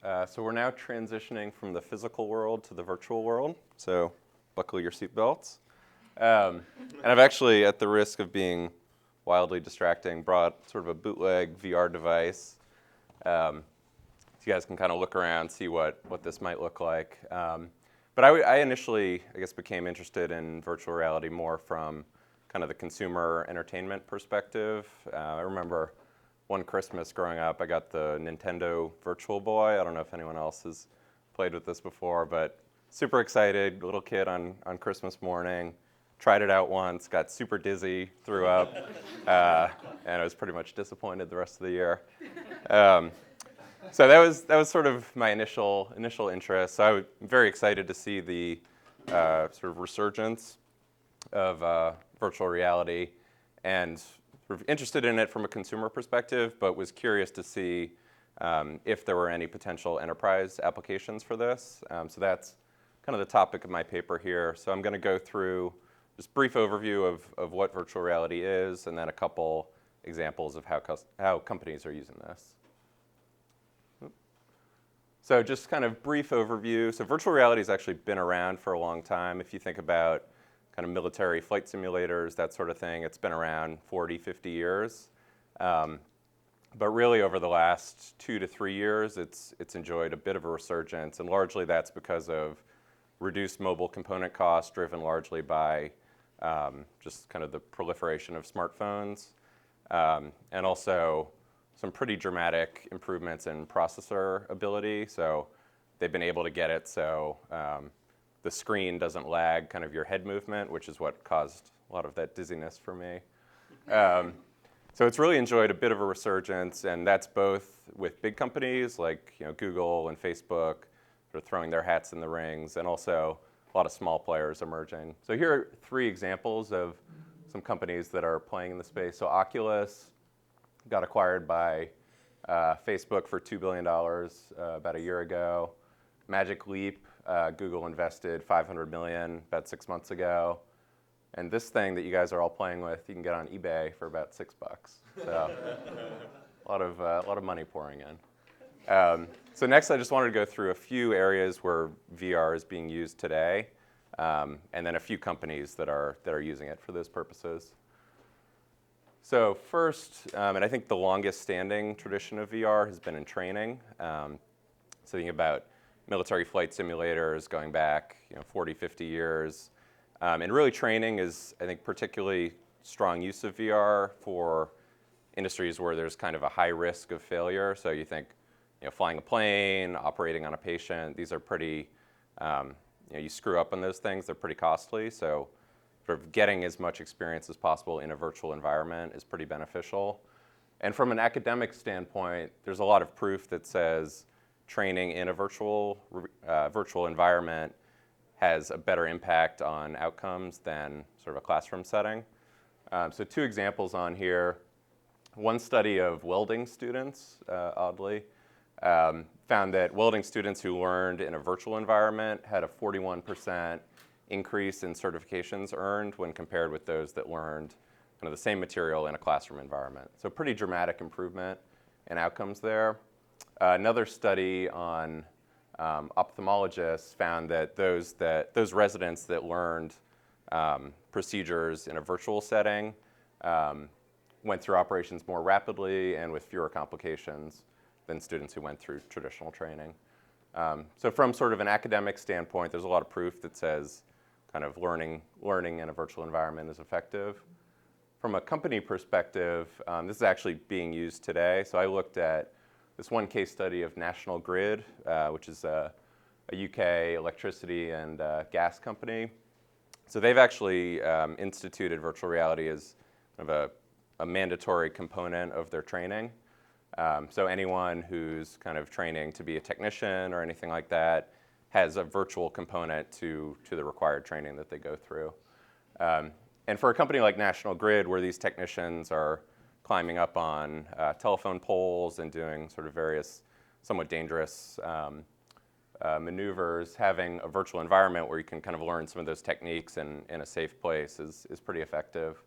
So we're now transitioning from the physical world to the virtual world, so buckle your seatbelts. And I've actually, at the risk of being wildly distracting, brought sort of a bootleg VR device. So you guys can kind of look around, see what this might look like. But I initially, I guess, became interested in virtual reality more from kind of the consumer entertainment perspective. I remember one Christmas growing up, I got the Nintendo Virtual Boy. I don't know if anyone else has played with this before, but super excited, little kid on Christmas morning. Tried it out once, got super dizzy, threw up, and I was pretty much disappointed the rest of the year. So that was sort of my initial interest. So I'm very excited to see the sort of resurgence of virtual reality, and sort of interested in it from a consumer perspective, but was curious to see if there were any potential enterprise applications for this. So that's kind of the topic of my paper here. So I'm going to go through just a brief overview of what virtual reality is, and then a couple examples of how companies are using this. So just kind of brief overview. So virtual reality has actually been around for a long time. If you think about kind of military flight simulators, that sort of thing, it's been around 40, 50 years. But really over the last 2 to 3 years, it's enjoyed a bit of a resurgence, and largely that's because of reduced mobile component costs driven largely by just kind of the proliferation of smartphones, and also some pretty dramatic improvements in processor ability. So they've been able to get it so the screen doesn't lag kind of your head movement, which is what caused a lot of that dizziness for me. So it's really enjoyed a bit of a resurgence, and that's both with big companies like Google and Facebook sort of throwing their hats in the rings, and also a lot of small players emerging. So here are 3 examples of some companies that are playing in the space. So Oculus got acquired by Facebook for $2 billion about a year ago. Magic Leap, Google invested $500 million about 6 months ago. And this thing that you guys are all playing with, you can get on eBay for about $6. So a lot of money pouring in. So next, I just wanted to go through a few areas where VR is being used today, and then a few companies that are using it for those purposes. So first, and I think the longest standing tradition of VR has been in training. So thinking about military flight simulators going back 40, 50 years. And really training is, I think, particularly strong use of VR for industries where there's kind of a high risk of failure. So you think flying a plane, operating on a patient, these are pretty, you screw up on those things, they're pretty costly. So sort of getting as much experience as possible in a virtual environment is pretty beneficial. And from an academic standpoint, there's a lot of proof that says training in a virtual environment has a better impact on outcomes than sort of a classroom setting. So 2 examples on here. One study of welding students, oddly, found that welding students who learned in a virtual environment had a 41% increase in certifications earned when compared with those that learned kind of the same material in a classroom environment. So pretty dramatic improvement in outcomes there. Another study on ophthalmologists found that those residents that learned procedures in a virtual setting went through operations more rapidly and with fewer complications than students who went through traditional training. So from sort of an academic standpoint, there's a lot of proof that says kind of learning in a virtual environment is effective. From a company perspective, this is actually being used today. So I looked at this one case study of National Grid, which is a UK electricity and gas company. So they've actually instituted virtual reality as kind of a mandatory component of their training. So anyone who's kind of training to be a technician or anything like that has a virtual component to the required training that they go through. And for a company like National Grid, where these technicians are climbing up on telephone poles and doing sort of various somewhat dangerous maneuvers, having a virtual environment where you can kind of learn some of those techniques in a safe place is pretty effective.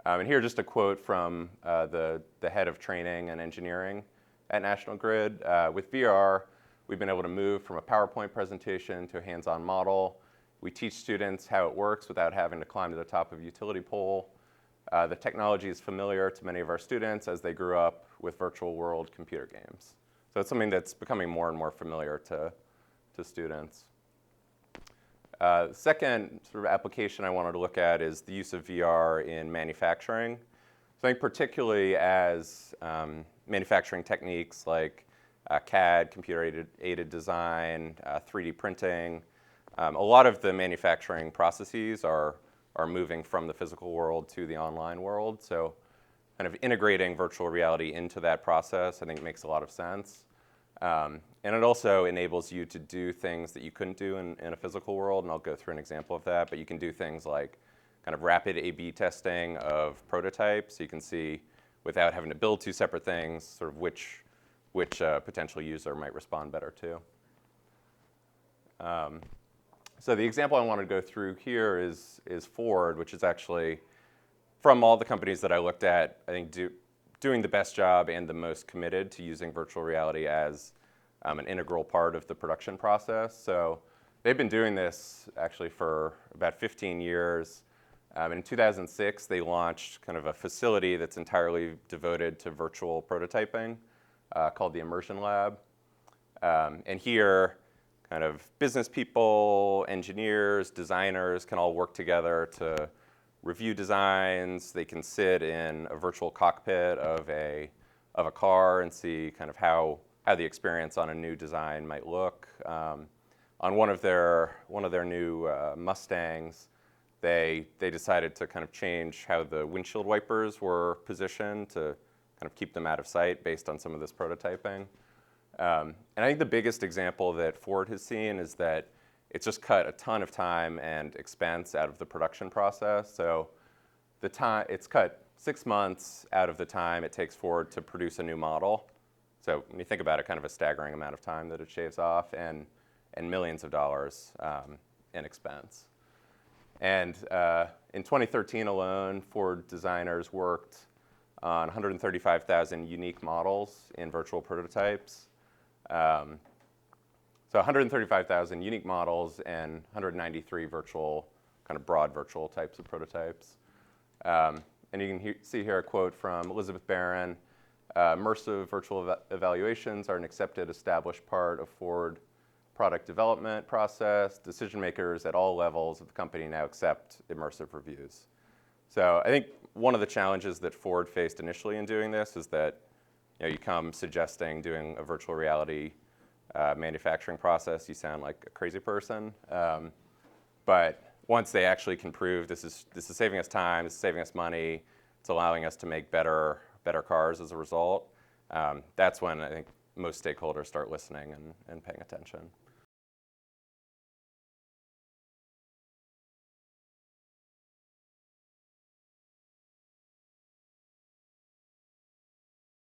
And here just a quote from the head of training and engineering at National Grid. With VR, we've been able to move from a PowerPoint presentation to a hands-on model. We teach students how it works without having to climb to the top of a utility pole. The technology is familiar to many of our students as they grew up with virtual world computer games. So it's something that's becoming more and more familiar to students. The second sort of application I wanted to look at is the use of VR in manufacturing. So I think particularly as manufacturing techniques like CAD, computer-aided design, 3D printing, a lot of the manufacturing processes are moving from the physical world to the online world. So kind of integrating virtual reality into that process, I think, makes a lot of sense. And it also enables you to do things that you couldn't do in a physical world, and I'll go through an example of that. But you can do things like kind of rapid A/B testing of prototypes. So you can see, without having to build two separate things, sort of which potential user might respond better to. So the example I want to go through here is Ford, which is actually, from all the companies that I looked at, I think doing the best job and the most committed to using virtual reality as an integral part of the production process. So they've been doing this actually for about 15 years. In 2006, they launched kind of a facility that's entirely devoted to virtual prototyping called the Immersion Lab. And here, kind of business people, engineers, designers can all work together to review designs. They can sit in a virtual cockpit of a car and see kind of how the experience on a new design might look. On one of their new Mustangs, they decided to kind of change how the windshield wipers were positioned to kind of keep them out of sight based on some of this prototyping. And I think the biggest example that Ford has seen is that it's just cut a ton of time and expense out of the production process. So it's cut 6 months out of the time it takes Ford to produce a new model. So when you think about it, kind of a staggering amount of time that it shaves off, and millions of dollars in expense. And in 2013 alone, Ford designers worked on 135,000 unique models in virtual prototypes. So 135,000 unique models and 193 virtual, kind of broad virtual types of prototypes. And you can see here a quote from Elizabeth Barron. Immersive virtual evaluations are an accepted, established part of Ford product development process. Decision makers at all levels of the company now accept immersive reviews. So I think one of the challenges that Ford faced initially in doing this is that you come suggesting doing a virtual reality manufacturing process, you sound like a crazy person. But once they actually can prove this is saving us time, this is saving us money, it's allowing us to make better cars as a result, that's when I think most stakeholders start listening and paying attention.